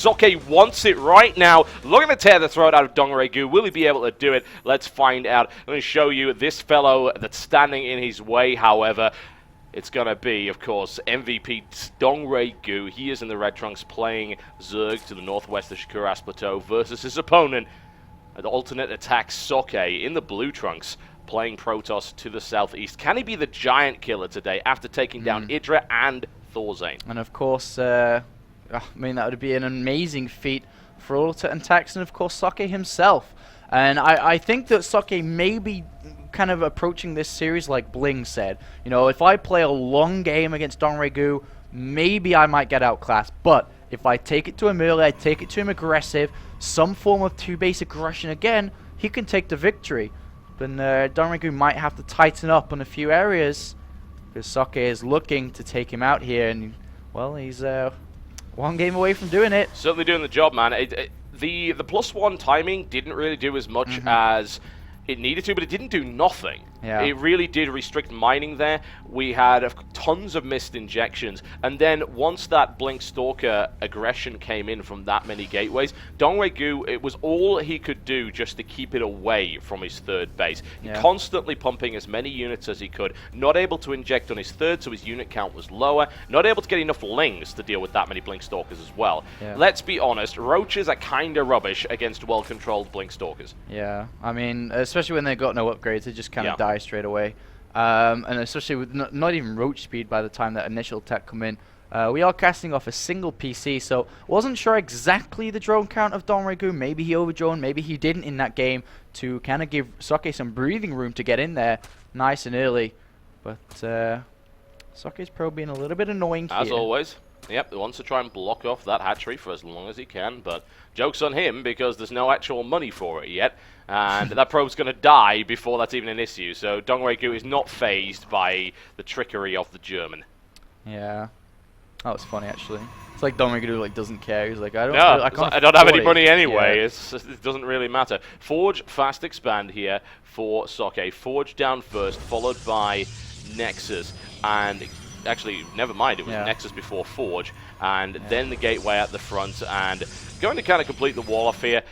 Socke wants it right now, looking to tear the throat out of Dongraegu. Will he be able to do it? Let's find out. I'm going to show you this fellow that's standing in his way, however. It's going to be, of course, MVP Dongraegu. He is in the red trunks playing Zerg to the northwest of Shakuras Plateau versus his opponent, an alternate attack Socke in the blue trunks playing Protoss to the southeast. Can he be the giant killer today after taking down Idra and Thorzane? And of course, I mean, that would be an amazing feat for Ulta and Tax, and of course Socke himself. And I think that Socke may be kind of approaching this series like Bling said. You know, if I play a long game against Dongraegu, maybe I might get outclassed. But if I take it to him early, I take it to him aggressive, some form of two-base aggression again, he can take the victory. But Dongraegu might have to tighten up on a few areas, because Socke is looking to take him out here, and well, he's one game away from doing it. Certainly doing the job, man. The +1 timing didn't really do as much as it needed to, but it didn't do nothing. Yeah. It really did restrict mining there. We had tons of missed injections, and then once that Blink Stalker aggression came in from that many gateways, Dongraegu, it was all he could do just to keep it away from his third base. Yeah. Constantly pumping as many units as he could, not able to inject on his third, so his unit count was lower, not able to get enough lings to deal with that many Blink Stalkers as well. Yeah. Let's be honest, roaches are kind of rubbish against well-controlled Blink Stalkers. Yeah, I mean, especially when they've got no upgrades, they just kind of die straight away. And especially with not even roach speed by the time that initial tech come in. We are casting off a single PC, so wasn't sure exactly the drone count of Dongraegu. Maybe he overdrone, maybe he didn't in that game, to kind of give Socke some breathing room to get in there nice and early. But Socke's probably being a little bit annoying here. As always. Yep, he wants to try and block off that hatchery for as long as he can, but joke's on him because there's no actual money for it yet, and that probe's going to die before that's even an issue, so Dongraegu is not phased by the trickery of the German. Yeah, that was funny actually. It's like Dongraegu like doesn't care. He's like, I don't have any money anyway. Yeah. It doesn't really matter. Forge, fast expand here for Socke. Forge down first, followed by Nexus, and actually, never mind, it was Nexus before Forge, and then the gateway at the front, and going to kind of complete the wall off here.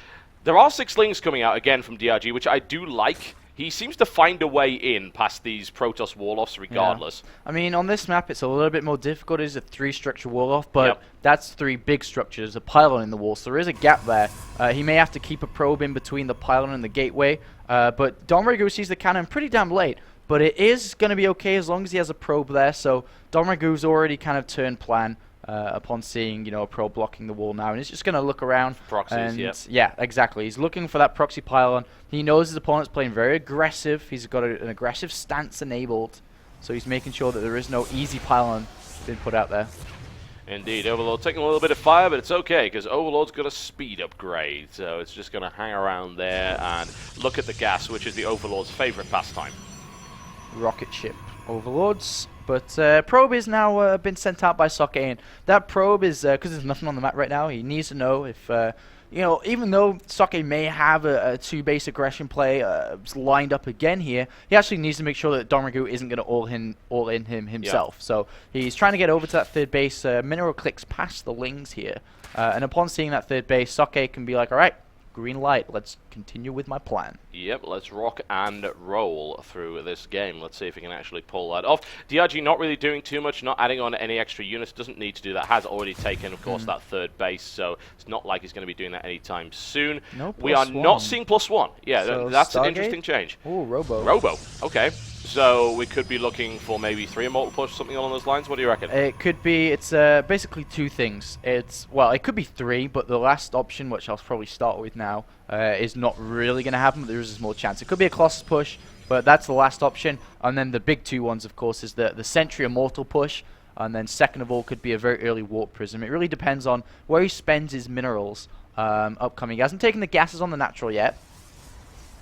There are 6 slings coming out again from DRG, which I do like. He seems to find a way in past these Protoss wall-offs regardless. Yeah. I mean, on this map, it's a little bit more difficult. It's a 3-structure wall-off, but that's 3 big structures, a pylon in the wall, so there is a gap there. He may have to keep a probe in between the pylon and the gateway, but Dongraegu sees the cannon pretty damn late. But it is going to be okay as long as he has a probe there, so Dongraegu's already kind of turned plan upon seeing, you know, a probe blocking the wall now, and he's just going to look around. Proxies, and yeah, exactly. He's looking for that proxy pylon. He knows his opponent's playing very aggressive. He's got an aggressive stance enabled, so he's making sure that there is no easy pylon being put out there. Indeed, Overlord taking a little bit of fire, but it's okay, because Overlord's got a speed upgrade, so it's just going to hang around there and look at the gas, which is the Overlord's favorite pastime. Rocket ship overlords, but probe is now been sent out by Socke, and that probe is because there's nothing on the map right now. He needs to know if you know, even though Socke may have a 2-base aggression play lined up again here, he actually needs to make sure that Dongraegu isn't going to all in him himself. So he's trying to get over to that third base. Mineral clicks past the lings here, and upon seeing that third base, Socke can be like, all right, green light, let's continue with my plan. Yep, let's rock and roll through this game. Let's see if we can actually pull that off. DRG not really doing too much, not adding on any extra units, doesn't need to do that, has already taken, of course, that third base, so it's not like he's going to be doing that anytime soon. No, we are not seeing +1. Yeah, so that's an interesting change. Oh, Robo. Robo, okay. So we could be looking for maybe 3 immortal push, something along those lines. What do you reckon? It could be. It's basically 2 things. Well, it could be 3, but the last option, which I'll probably start with now, is not really going to happen. But there is a small chance. It could be a Colossus push, but that's the last option. And then the big 2 ones, of course, is the Sentry Immortal push, and then second of all could be a very early Warp Prism. It really depends on where he spends his minerals upcoming. He hasn't taken the gases on the natural yet.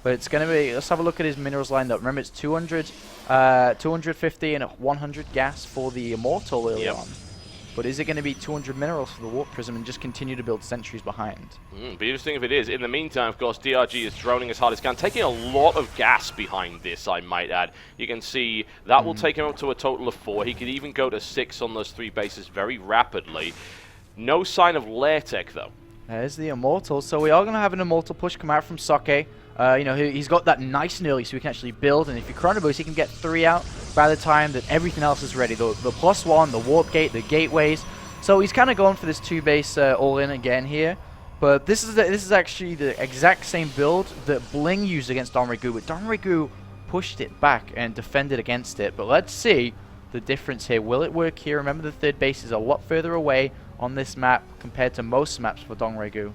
But it's going to be, let's have a look at his minerals lined up. Remember, it's 200, 250 and 100 gas for the Immortal early on. But is it going to be 200 minerals for the Warp Prism and just continue to build sentries behind? Be interesting if it is. In the meantime, of course, DRG is droning as hard as can, taking a lot of gas behind this, I might add. You can see that will take him up to a total of 4. He could even go to 6 on those 3 bases very rapidly. No sign of Latex, though. There's the Immortal. So we are going to have an Immortal push come out from Socke. You know, he's got that nice and early so he can actually build. And if you Chrono Boost, he can get 3 out by the time that everything else is ready. The +1, the Warp Gate, the Gateways. So he's kind of going for this 2-base all-in again here. But this is actually the exact same build that Bling used against Dongraegu. But Dongraegu pushed it back and defended against it. But let's see the difference here. Will it work here? Remember, the third base is a lot further away on this map compared to most maps for Dongraegu.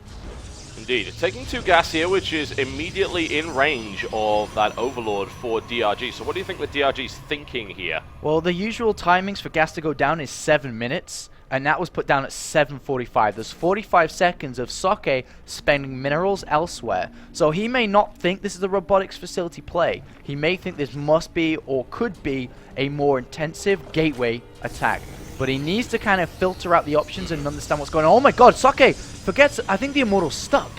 Indeed. It's taking 2 gas here, which is immediately in range of that Overlord for DRG. So what do you think the DRG is thinking here? Well, the usual timings for gas to go down is 7 minutes. And that was put down at 7:45. There's 45 seconds of Socke spending minerals elsewhere. So he may not think this is a robotics facility play. He may think this must be or could be a more intensive gateway attack. But he needs to kind of filter out the options and understand what's going on. Oh my god, Socke forgets. I think the Immortal's stuck.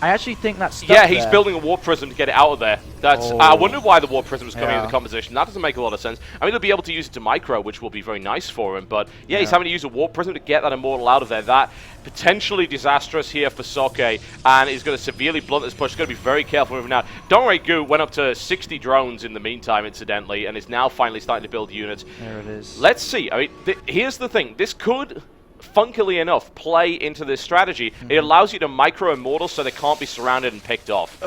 I actually think that's stuck. Yeah, he's building a Warp Prism to get it out of there. That's. I wonder why the Warp Prism is coming into the composition. That doesn't make a lot of sense. I mean, he'll be able to use it to micro, which will be very nice for him. But yeah, he's having to use a Warp Prism to get that Immortal out of there. That potentially disastrous here for Socke, and is going to severely blunt this push. He's going to be very careful moving out. Dongraegu went up to 60 drones in the meantime, incidentally, and is now finally starting to build units. There it is. Let's see. I mean, here's the thing. This could, funkily enough, play into this strategy. It allows you to micro Immortals so they can't be surrounded and picked off.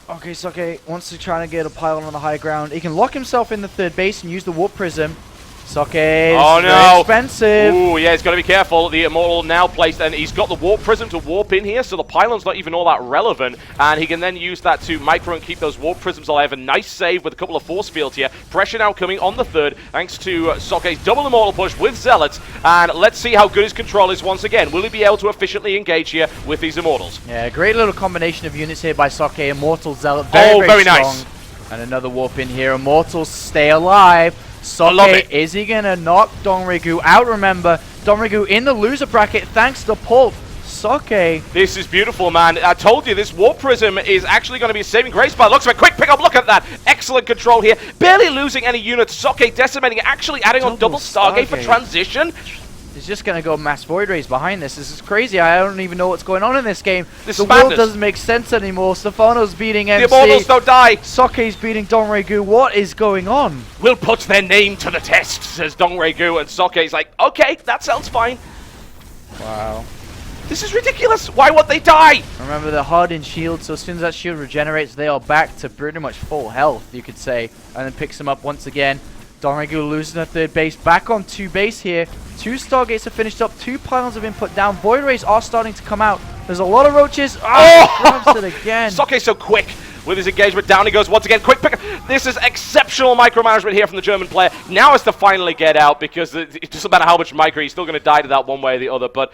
Okay, Socke wants to try to get a pylon on the high ground. He can lock himself in the third base and use the Warp Prism. Socke is very expensive. Ooh, yeah, he's got to be careful. The Immortal now placed, and he's got the Warp Prism to warp in here, so the pylon's not even all that relevant, and he can then use that to micro and keep those Warp Prisms alive. A nice save with a couple of force fields here. Pressure now coming on the third, thanks to Socke's double Immortal push with Zealots, and let's see how good his control is once again. Will he be able to efficiently engage here with these Immortals? Yeah, great little combination of units here by Socke. Immortal, Zealot, very strong. Nice. And another warp in here. Immortals stay alive. Socke, is he going to knock Dongraegu out? Remember, Dongraegu in the loser bracket thanks to Pulp. Socke. This is beautiful, man. I told you, this Warp Prism is actually going to be a saving grace by the looks of it. Quick pick up, look at that. Excellent control here. Barely losing any units. Socke decimating, actually adding on double Stargate for transition. He's just going to go mass Void Rays behind this. This is crazy. I don't even know what's going on in this game. The world doesn't make sense anymore. Stefano's beating MC. The Immortals don't die. Socke's beating Dongraegu. What is going on? We'll put their name to the test, says Dongraegu, and Socke's like, okay, that sounds fine. Wow. This is ridiculous. Why won't they die? Remember, the hardened shield, so as soon as that shield regenerates, they are back to pretty much full health, you could say. And then picks them up once again. Dongraegu losing the third base. Back on 2 base here. 2 Stargates are finished up. 2 pylons have been put down. Void Rays are starting to come out. There's a lot of roaches. Oh! Grabs it again. Socke's so quick with his engagement. Down he goes once again. Quick pick. This is exceptional micromanagement here from the German player. Now has to finally get out because it doesn't matter how much micro, he's still going to die to that one way or the other. But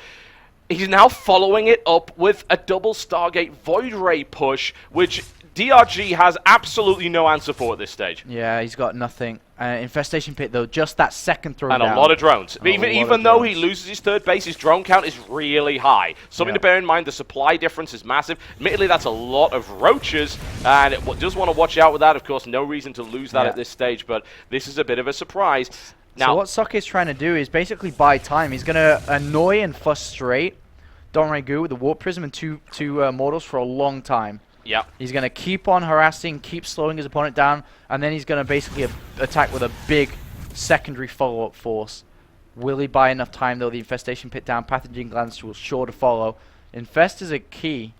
he's now following it up with a double Stargate Void Ray push, which DRG has absolutely no answer for at this stage. Yeah, he's got nothing. Infestation Pit, though, just that second throw and down. A lot of drones. Even though he loses his third base, his drone count is really high. Something to bear in mind, the supply difference is massive. Admittedly, that's a lot of roaches, and it does want to watch out with that. Of course, no reason to lose that at this stage, but this is a bit of a surprise. Now, so what Socke is trying to do is basically buy time. He's going to annoy and frustrate Dongraegu with the Warp Prism and two Mortals for a long time. Yeah. He's going to keep on harassing, keep slowing his opponent down, and then he's going to basically attack with a big secondary follow-up force. Will he buy enough time, though? The Infestation Pit down, Pathogen Glands will sure to follow. Infest is a key.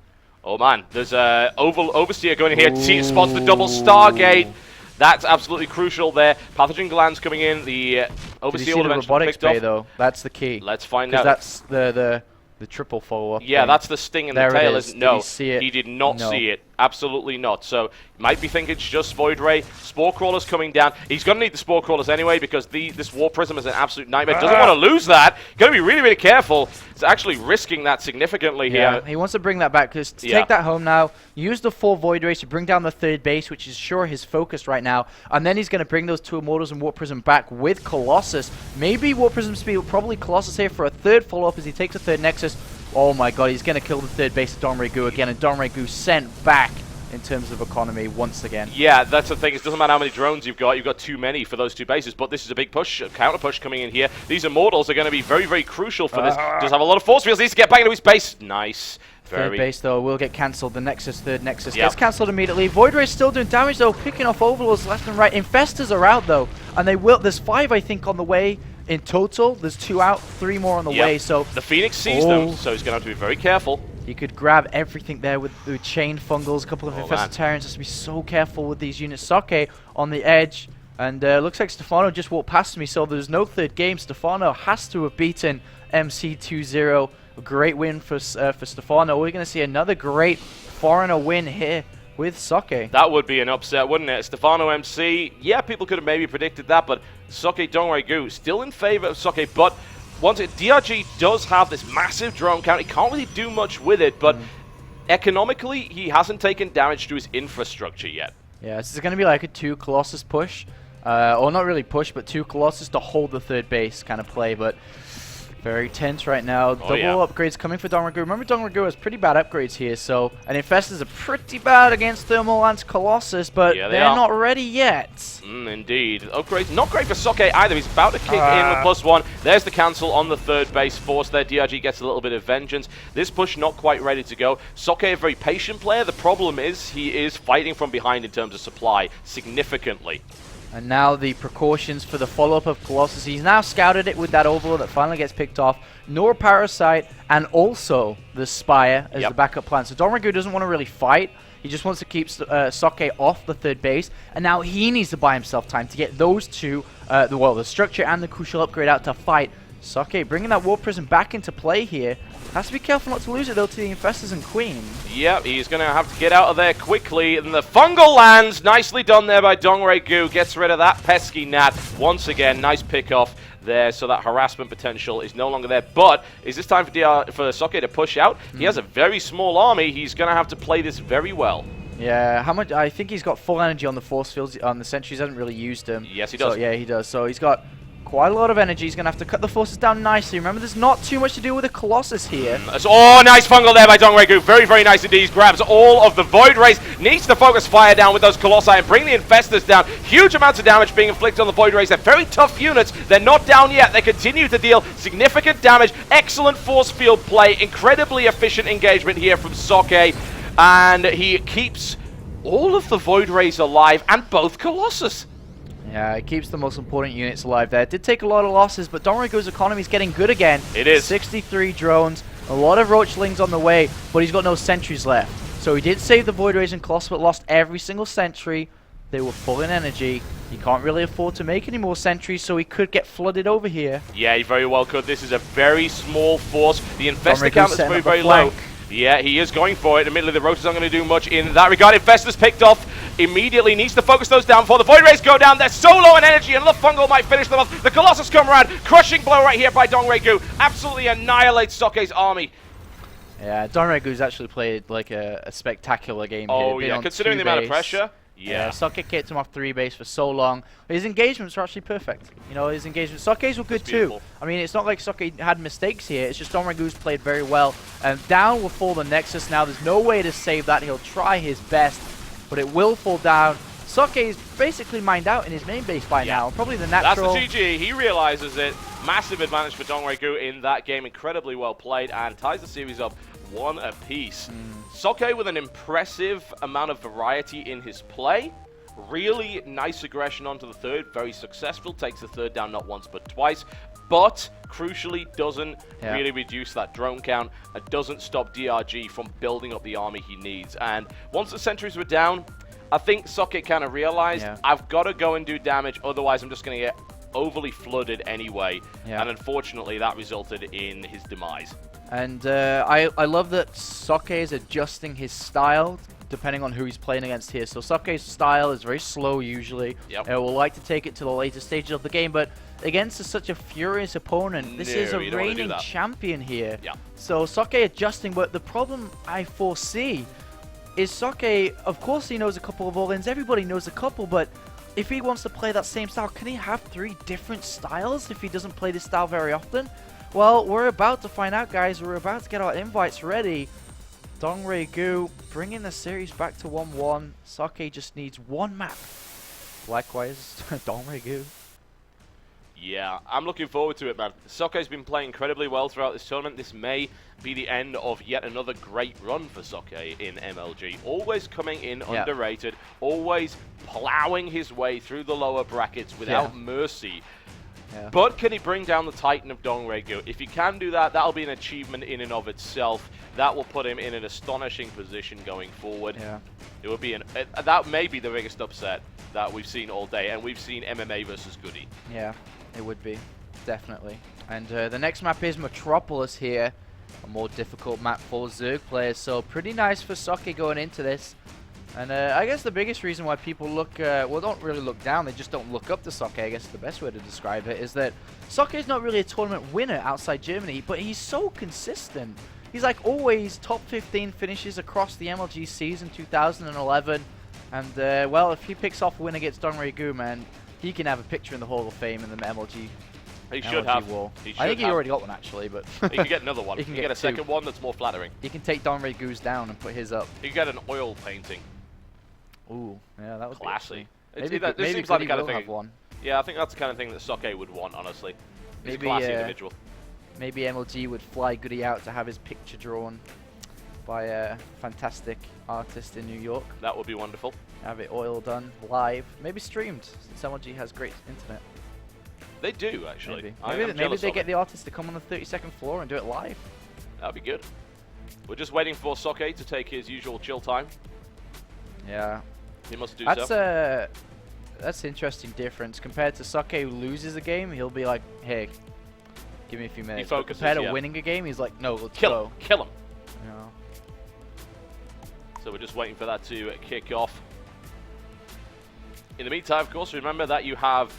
Oh, man. There's a Overseer going in here. Spots the double Stargate. That's absolutely crucial there. Pathogen Glands coming in. The Overseer will eventually robotics bay, though. That's the key. Let's find out. That's the triple follow-up. Yeah, that's the sting in the tail, isn't it? No, he did not see it. Absolutely not. So, you might be thinking it's just Void Ray. Spore Crawler's coming down. He's going to need the Spore Crawlers anyway because this War Prism is an absolute nightmare. Doesn't want to lose that. Got to be really, really careful. He's actually risking that significantly here. He wants to bring that back because to take that home now, use the 4 Void Rays to bring down the third base, which is sure his focus right now. And then he's going to bring those 2 Immortals and Warp Prism back with Colossus. Maybe Warp Prism speed, probably Colossus here for a third follow-up as he takes a third Nexus. Oh my god, he's going to kill the third base of Dongraegu again, and Dongraegu sent back in terms of economy once again. Yeah, that's the thing. It doesn't matter how many drones you've got too many for those 2 bases, but this is a big push, a counter push coming in here. These Immortals are going to be very, very crucial for this. Does have a lot of force fields, needs to get back into his base. Nice. Third base, though, will get cancelled. The Nexus, third Nexus gets cancelled immediately. Void Ray's still doing damage, though, picking off Overlords left and right. Infestors are out, though, and they will. There's 5, I think, on the way in total. There's 2 out, 3 more on the way. So the Phoenix sees them, so he's going to have to be very careful. You could grab everything there with chain fungals, a couple of Infested Terrans. Just to be so careful with these units. Socke on the edge, and looks like Stefano just walked past me, so there's no third game. Stefano has to have beaten MC 2-0. A great win for Stefano. We're going to see another great foreigner win here with Socke. That would be an upset, wouldn't it? Stefano MC, yeah, people could have maybe predicted that, but Socke Dongraegu still in favor of Socke, but once it, DRG does have this massive drone count. He can't really do much with it, but economically, he hasn't taken damage to his infrastructure yet. Yeah, this is going to be like a 2 Colossus push. Or not really push, but 2 Colossus to hold the third base kind of play, but very tense right now. Double upgrades coming for Dongraegu. Remember, Dongraegu has pretty bad upgrades here, so... And Infestors are pretty bad against Thermal Lance Colossus, but they're not ready yet. Indeed. Upgrades not great for Socke either. He's about to kick in with +1. There's the cancel on the third base force there. DRG gets a little bit of vengeance. This push not quite ready to go. Socke, a very patient player. The problem is he is fighting from behind in terms of supply significantly. And now the precautions for the follow-up of Colossus. He's now scouted it with that Overlord that finally gets picked off. Nor Parasite and also the Spire as the backup plan. So Dongraegu doesn't want to really fight. He just wants to keep Socke off the third base. And now he needs to buy himself time to get those 2, the structure and the crucial upgrade out to fight. Socke bringing that War Prison back into play here. Has to be careful not to lose it, though, to the Infestors and Queen. Yep, he's going to have to get out of there quickly. And the fungal lands. Nicely done there by Dongraegu. Gets rid of that pesky gnat. Once again, nice pick off there. So that harassment potential is no longer there. But is this time for Socke to push out? He has a very small army. He's going to have to play this very well. Yeah, how much? I think he's got full energy on the force fields. On the sentries, hasn't really used them. Yes, he does. So, yeah, he does. So he's got quite a lot of energy. He's going to have to cut the forces down nicely. Remember, there's not too much to do with the Colossus here. Oh, nice fungal there by Dongraegu. Very, very nice indeed. He grabs all of the Void Rays. Needs to focus fire down with those Colossi and bring the Infestors down. Huge amounts of damage being inflicted on the Void Rays. They're very tough units. They're not down yet. They continue to deal significant damage. Excellent force field play. Incredibly efficient engagement here from Socke. And he keeps all of the Void Rays alive and both Colossus. Yeah, it keeps the most important units alive there. It did take a lot of losses, but Dongraegu's economy is getting good again. It is. 63 drones, a lot of Roachlings on the way, but he's got no sentries left. So he did save the Void Rays and Colossus, but lost every single sentry. They were full in energy. He can't really afford to make any more sentries, so he could get flooded over here. Yeah, he very well could. This is a very small force. The Infestor count is very, very low. Yeah, he is going for it. Admittedly, the Roaches aren't going to do much in that regard. Infestors picked off immediately. Needs to focus those down before the Void Rays go down. They're so low in energy. Another Fungal might finish them off. The Colossus come around. Crushing blow right here by Dongraegu. Absolutely annihilates Socke's army. Yeah, Dongraegu's actually played like a spectacular game here. Oh, yeah, considering the amount of pressure. Yeah, Socke kept him off 3 base for so long. His engagements are actually perfect. You know, his engagements. Socke's were good too. I mean, it's not like Socke had mistakes here. It's just Dongraegu's played very well. And down will fall the Nexus now. There's no way to save that. He'll try his best, but it will fall down. Socke is basically mined out in his main base by now. Probably the natural. That's the GG. He realizes it. Massive advantage for Dongraegu in that game. Incredibly well played and ties the series up 1 apiece. Socke with an impressive amount of variety in his play. Really nice aggression onto the third. Very successful. Takes the third down not once but twice. But crucially doesn't really reduce that drone count and doesn't stop DRG from building up the army he needs. And once the sentries were down, I think Socke kind of realized I've got to go and do damage. Otherwise, I'm just going to get overly flooded anyway. And unfortunately, that resulted in his demise. And I love that Socke is adjusting his style depending on who he's playing against here. So Socke's style is very slow usually. Will like to take it to the later stages of the game, but against such a furious opponent, this is a reigning champion here. So Socke adjusting, but the problem I foresee is Socke, of course he knows a couple of all-ins, everybody knows a couple, but if he wants to play that same style, can he have 3 different styles if he doesn't play this style very often? Well, we're about to find out, guys. We're about to get our invites ready. Dongraegu bringing the series back to 1-1. Socke just needs one map. Likewise, Dongraegu. Yeah, I'm looking forward to it, man. Socke's been playing incredibly well throughout this tournament. This may be the end of yet another great run for Socke in MLG. Always coming in underrated, always plowing his way through the lower brackets without mercy. Yeah. But can he bring down the Titan of Dongraegu? If he can do that, that'll be an achievement in and of itself. That will put him in an astonishing position going forward. Yeah. It would be that may be the biggest upset that we've seen all day, and we've seen MMA versus Goody. Yeah, it would be, definitely. And the next map is Metropolis here, a more difficult map for Zerg players. So pretty nice for Socke going into this. And I guess the biggest reason why people look, well, don't really look down, they just don't look up to Socke, I guess is the best way to describe it, is that Socke is not really a tournament winner outside Germany, but he's so consistent. He's like always top 15 finishes across the MLG season 2011. And, well, if he picks off a win against Dongraegu, man, he can have a picture in the Hall of Fame in the MLG. He should have. Wall. He should I think he have. already got one, actually, but... He can get another one. He can get a two. second one that's more flattering. He can take Dongraegu's down and put his up. He can get an oil painting. Ooh, yeah, that would classy. be maybe, this seems maybe like the kind of will thing. have one. Yeah, I think that's the kind of thing that Socke would want, honestly. He's Maybe, a classy individual. Maybe MLG would fly Goody out to have his picture drawn by a fantastic artist in New York. That would be wonderful. Have it oil done live, maybe streamed, since MLG has great internet. They do, actually. Maybe they get the artist to come on the 32nd floor and do it live. That'd be good. We're just waiting for Socke to take his usual chill time. Yeah. He must do that's so. That's an interesting difference. Compared to Socke, who loses a game, he'll be like, hey, give me a few minutes. He focuses, compared to winning a game, he's like, no, let's kill go. him. Kill him. Yeah. So we're just waiting for that to kick off. In the meantime, of course, remember that you have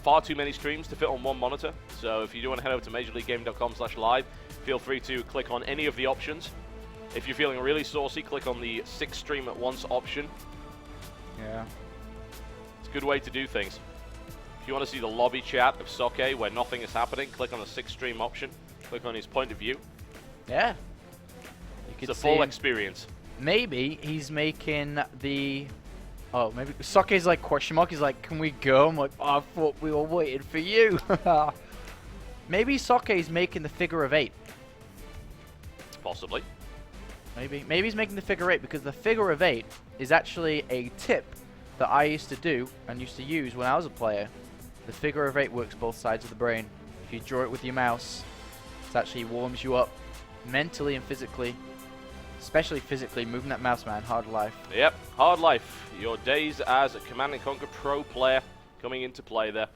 far too many streams to fit on one monitor. So if you do want to head over to MajorLeagueGaming.com/live, feel free to click on any of the options. If you're feeling really saucy, click on the 6 stream at once option. Yeah. It's a good way to do things. If you want to see the lobby chat of Socke where nothing is happening, click on the 6 stream option. Click on his point of view. Yeah. It's a full experience. Maybe he's making the... Oh, maybe Socke's like question mark. He's like, can we go? I'm like, oh, I thought we were waiting for you. Maybe Socke's making the figure of 8. Possibly. Maybe he's making the figure 8 because the figure of 8 is actually a tip that I used to do and used to use when I was a player. The figure of 8 works both sides of the brain. If you draw it with your mouse, it actually warms you up mentally and physically. Especially physically, moving that mouse, man. Hard life. Yep, hard life. Your days as a Command & Conquer Pro player coming into play there.